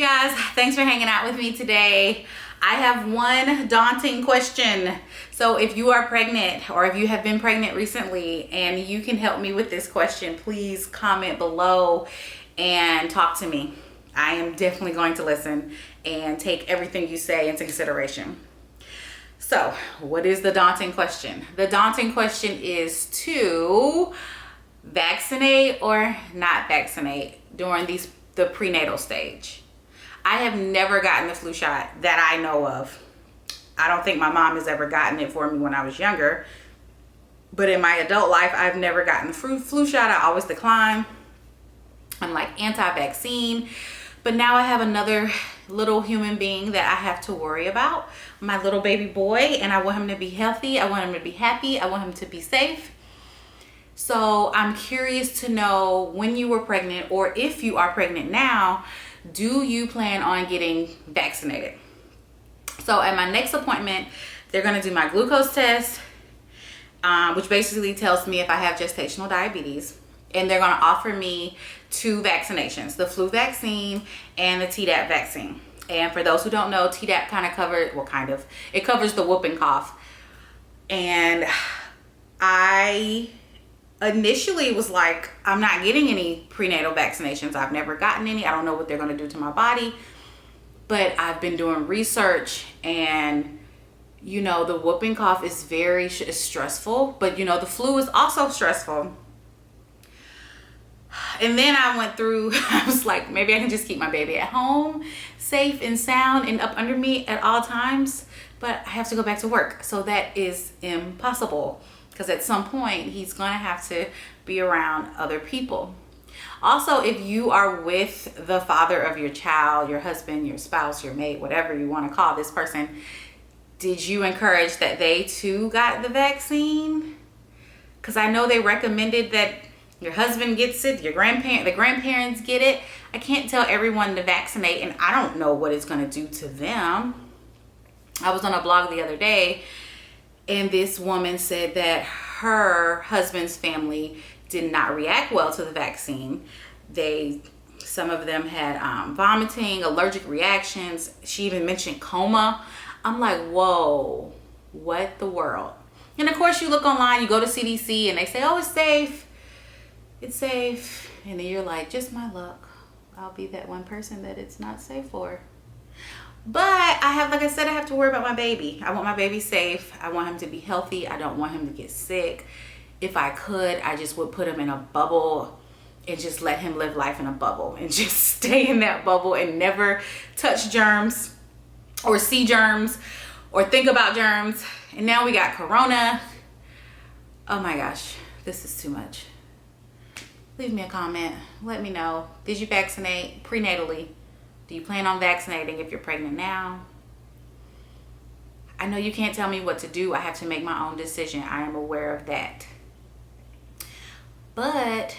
guys, thanks for hanging out with me today. I have one daunting question. So if you are pregnant or if you have been pregnant recently and you can help me with this question, please comment below and talk to me. I am definitely going to listen and take everything you say into consideration. So what is the daunting question? The daunting question is to vaccinate or not vaccinate during the prenatal stage. I have never gotten the flu shot that I know of. I don't think my mom has ever gotten it for me when I was younger. But in my adult life, I've never gotten the flu shot. I always decline. I'm like anti-vaccine. But now I have another little human being that I have to worry about. My little baby boy. And I want him to be healthy. I want him to be happy. I want him to be safe. So I'm curious to know, when you were pregnant or if you are pregnant now, do you plan on getting vaccinated? So at my next appointment, they're going to do my glucose test, which basically tells me if I have gestational diabetes. And they're going to offer me 2 vaccinations, the flu vaccine and the Tdap vaccine. And for those who don't know, Tdap it covers the whooping cough. And I initially was like, I'm not getting any prenatal vaccinations. I've never gotten any. I don't know what they're going to do to my body. But I've been doing research, and the whooping cough is very stressful, but the flu is also stressful. And then I was like, maybe I can just keep my baby at home, safe and sound and up under me at all times. But I have to go back to work. So that is impossible, because at some point he's going to have to be around other people. Also, if you are with the father of your child, your husband, your spouse, your mate, whatever you want to call this person, did you encourage that they too got the vaccine? Because I know they recommended that your husband gets it, the grandparents get it. I can't tell everyone to vaccinate, and I don't know what it's going to do to them. I was on a blog the other day, and this woman said that her husband's family did not react well to the vaccine. Some of them had vomiting, allergic reactions. She even mentioned coma. I'm like, whoa, what the world? And of course, you look online, you go to CDC, and they say, oh, it's safe. It's safe. And then you're like, just my luck. I'll be that one person that it's not safe for. But like I said, I have to worry about my baby. I want my baby safe. I want him to be healthy. I don't want him to get sick. If I could, I just would put him in a bubble and just let him live life in a bubble and just stay in that bubble and never touch germs or see germs or think about germs. And now we got corona. Oh my gosh, this is too much. Leave me a comment. Let me know. Did you vaccinate prenatally? Do you plan on vaccinating if you're pregnant now? I know you can't tell me what to do. I have to make my own decision. I am aware of that. But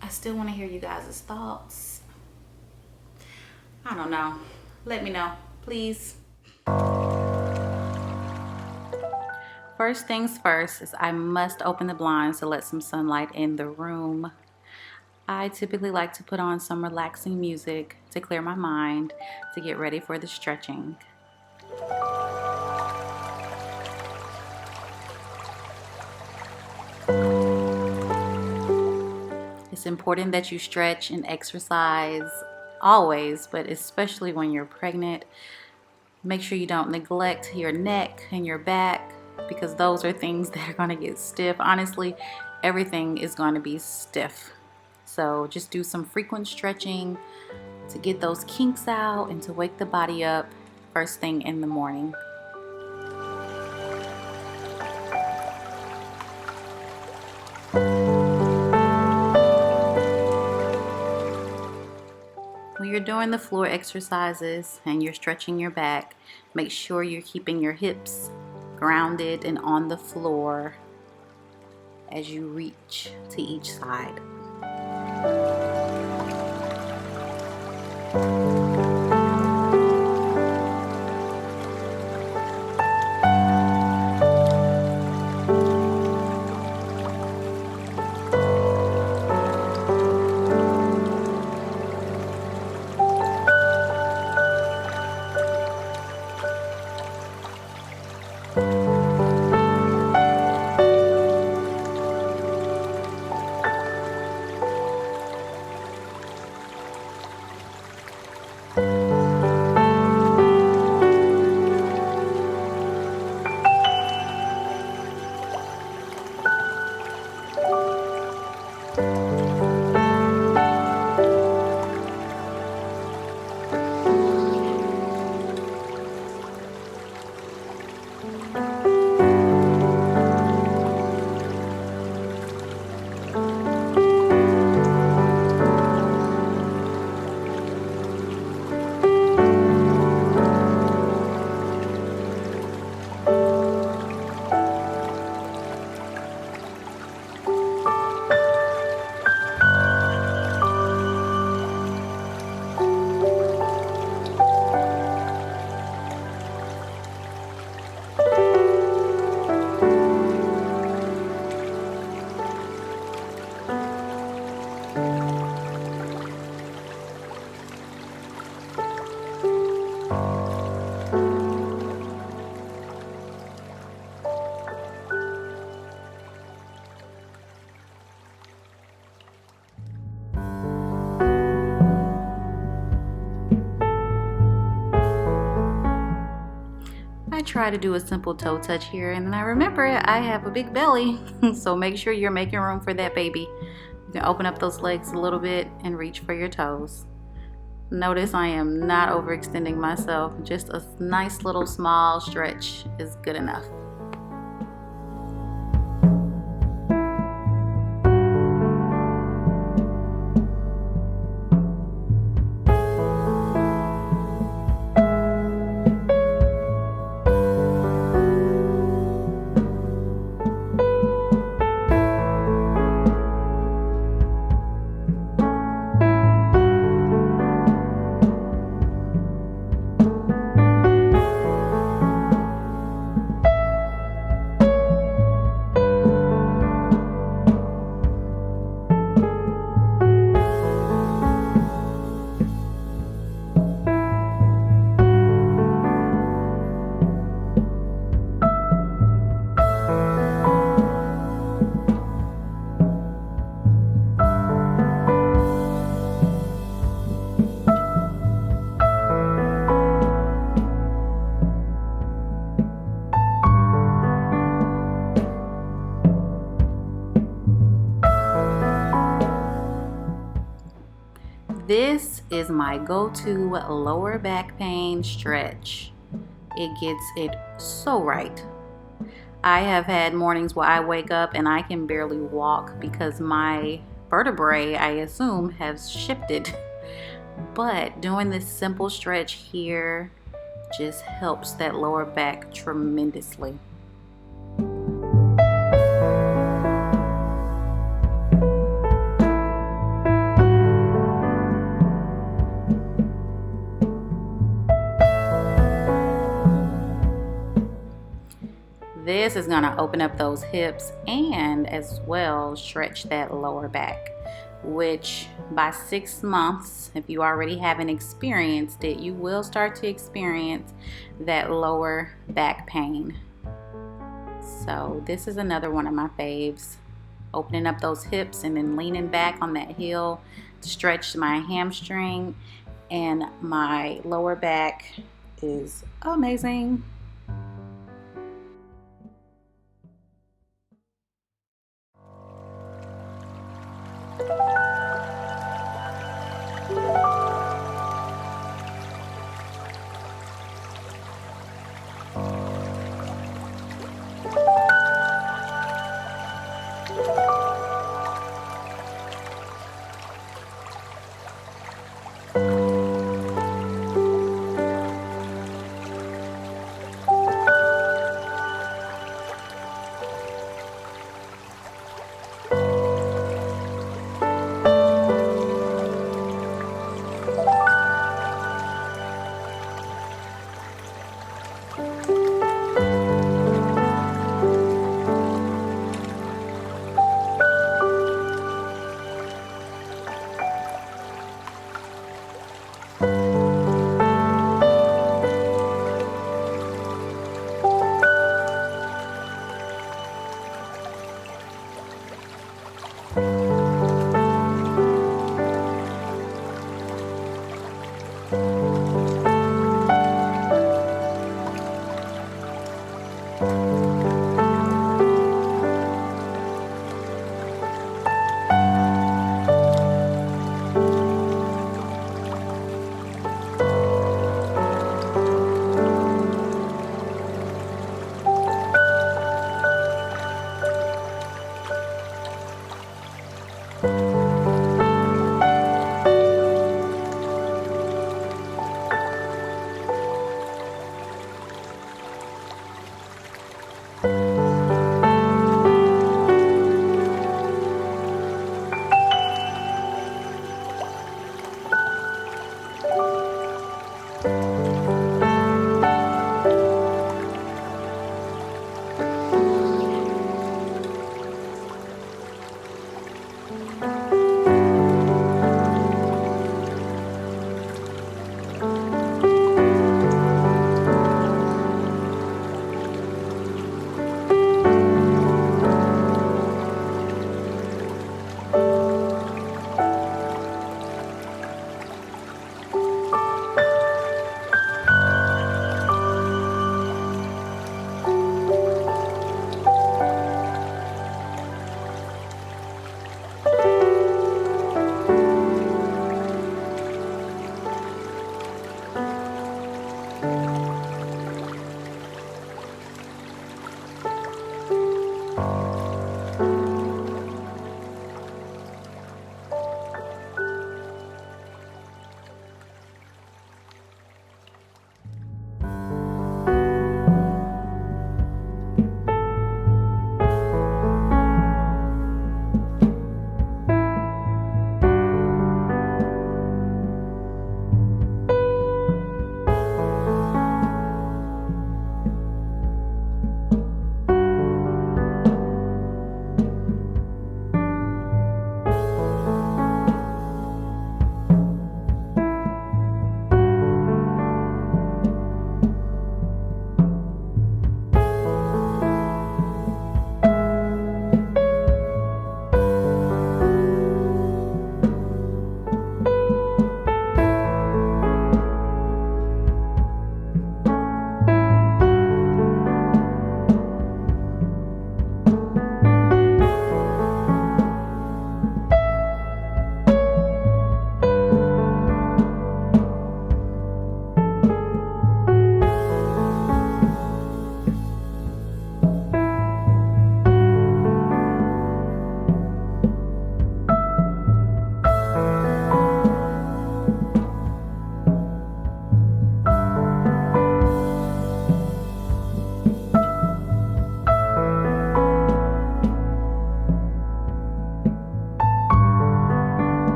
I still want to hear you guys' thoughts. I don't know. Let me know, please. First things first is I must open the blinds to let some sunlight in the room. I typically like to put on some relaxing music to clear my mind, to get ready for the stretching. It's important that you stretch and exercise always, but especially when you're pregnant. Make sure you don't neglect your neck and your back, because those are things that are going to get stiff. Honestly, everything is going to be stiff. So just do some frequent stretching to get those kinks out and to wake the body up first thing in the morning. When you're doing the floor exercises and you're stretching your back, make sure you're keeping your hips grounded and on the floor as you reach to each side. I try to do a simple toe touch here, and then I remember I have a big belly, so make sure you're making room for that baby. You can open up those legs a little bit and reach for your toes. Notice I am not overextending myself. Just a nice little small stretch is good enough. This is my go-to lower back pain stretch. It gets it so right. I have had mornings where I wake up and I can barely walk because my vertebrae, I assume, has shifted. But doing this simple stretch here just helps that lower back tremendously. This is going to open up those hips and as well stretch that lower back, which by 6 months, if you already haven't experienced it, you will start to experience that lower back pain. So this is another one of my faves. Opening up those hips and then leaning back on that heel to stretch my hamstring, and my lower back is amazing.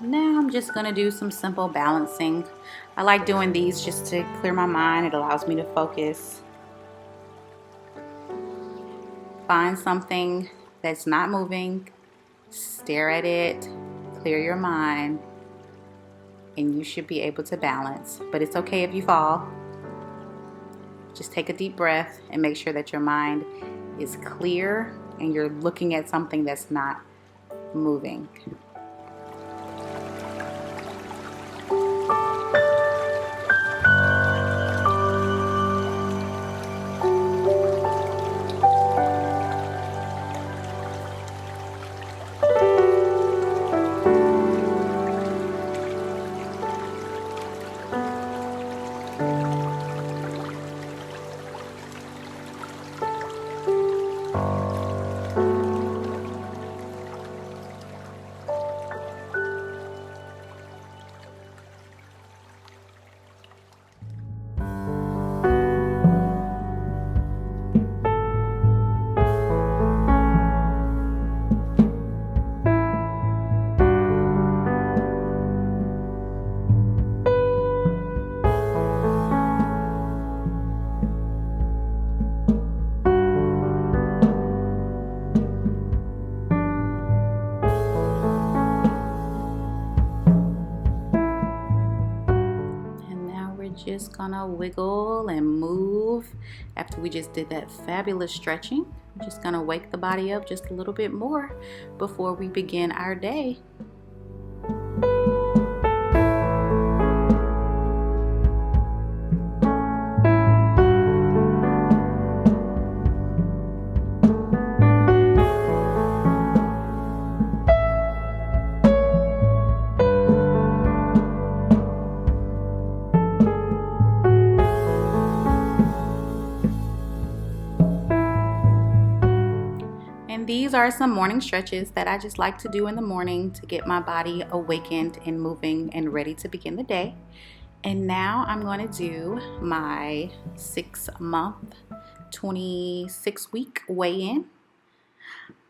Now I'm just gonna do some simple balancing. I like doing these just to clear my mind. It allows me to focus. Find something that's not moving, stare at it, clear your mind, and you should be able to balance. But it's okay if you fall. Just take a deep breath and make sure that your mind is clear and you're looking at something that's not moving. Just gonna wiggle and move after we just did that fabulous stretching. I'm just gonna wake the body up just a little bit more before we begin our day. These are some morning stretches that I just like to do in the morning to get my body awakened and moving and ready to begin the day. And now I'm going to do my 6-month, 26-week weigh-in.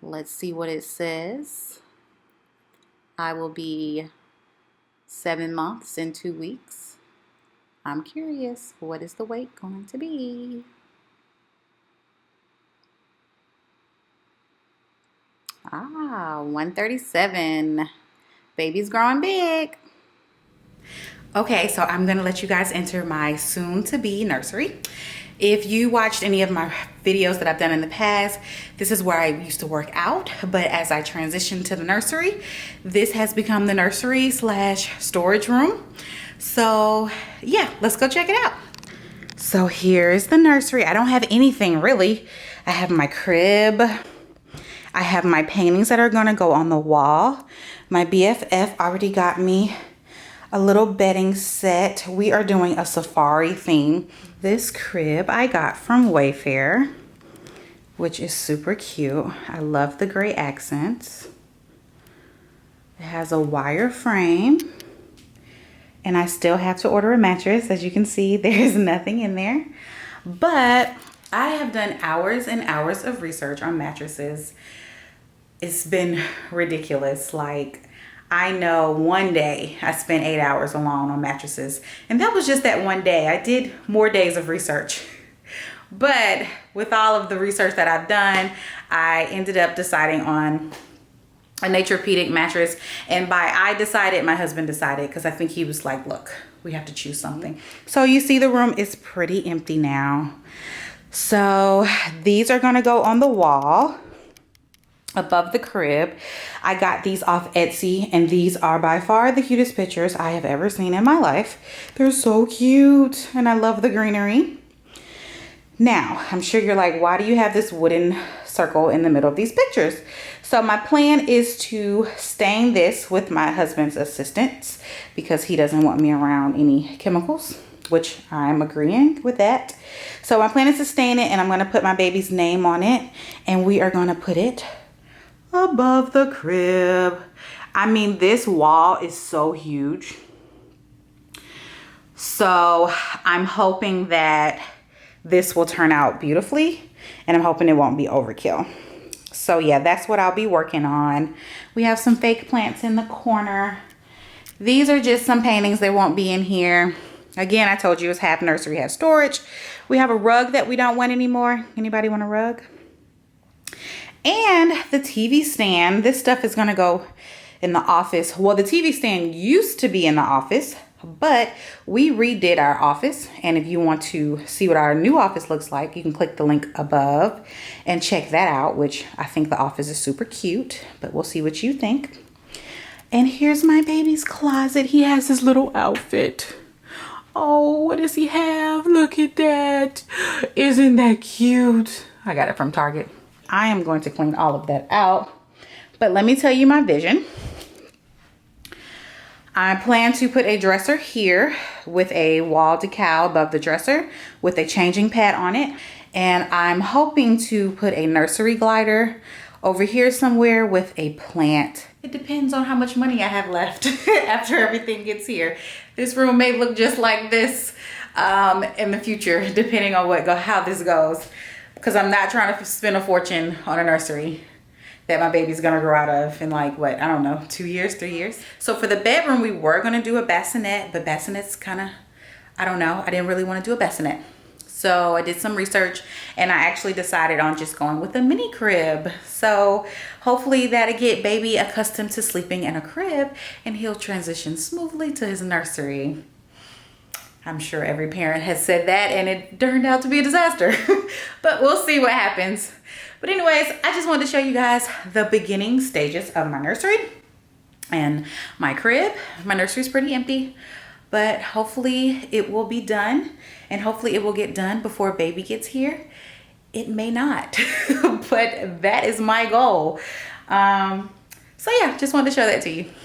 Let's see what it says. I will be 7 months and 2 weeks. I'm curious, what is the weight going to be? 137. Baby's growing big. Okay, so I'm gonna let you guys enter my soon-to-be nursery. If you watched any of my videos that I've done in the past, this is where I used to work out, but as I transitioned to the nursery, this has become the nursery / storage room. So yeah, let's go check it out. So here's the nursery. I don't have anything really. I have my crib. I have my paintings that are gonna go on the wall. My BFF already got me a little bedding set. We are doing a safari theme. This crib I got from Wayfair, which is super cute. I love the gray accents. It has a wire frame, and I still have to order a mattress. As you can see, there's nothing in there, but I have done hours and hours of research on mattresses. It's been ridiculous. Like, I know one day I spent 8 hours alone on mattresses, and that was just that one day. I did more days of research. But with all of the research that I've done, I ended up deciding on a Naturepedic mattress. And by I decided, my husband decided, because I think he was like, look, we have to choose something. So you see the room is pretty empty now. So these are gonna go on the wall above the crib. I got these off Etsy, and these are by far the cutest pictures I have ever seen in my life. They're so cute, and I love the greenery. Now, I'm sure you're like, why do you have this wooden circle in the middle of these pictures? So my plan is to stain this with my husband's assistance, because he doesn't want me around any chemicals, which I'm agreeing with that. So my plan is to stain it, and I'm gonna put my baby's name on it, and we are gonna put it above the crib. I mean, this wall is so huge. So I'm hoping that this will turn out beautifully, and I'm hoping it won't be overkill. So yeah, that's what I'll be working on. We have some fake plants in the corner. These are just some paintings. They won't be in here. Again, I told you it's half nursery, half storage. We have a rug that we don't want anymore. Anybody want a rug? And the TV stand. This stuff is gonna go in the office. Well, the TV stand used to be in the office, but we redid our office. And if you want to see what our new office looks like, you can click the link above and check that out, which I think the office is super cute, but we'll see what you think. And here's my baby's closet. He has his little outfit. Oh, what does he have? Look at that. Isn't that cute? I got it from Target. I am going to clean all of that out, but let me tell you my vision. I plan to put a dresser here with a wall decal above the dresser with a changing pad on it. And I'm hoping to put a nursery glider over here somewhere with a plant. It depends on how much money I have left after everything gets here. This room may look just like this in the future, depending on how this goes. Because I'm not trying to spend a fortune on a nursery that my baby's gonna grow out of in like, what, I don't know, 2 years, 3 years. So for the bedroom, we were gonna do a bassinet, but bassinet's kinda, I don't know, I didn't really wanna do a bassinet. So I did some research, and I actually decided on just going with a mini crib. So hopefully that'll get baby accustomed to sleeping in a crib, and he'll transition smoothly to his nursery. I'm sure every parent has said that, and it turned out to be a disaster. But we'll see what happens. But anyways, I just wanted to show you guys the beginning stages of my nursery and my crib. My nursery is pretty empty, but hopefully it will be done, and hopefully it will get done before baby gets here. It may not, but that is my goal. So yeah, just wanted to show that to you.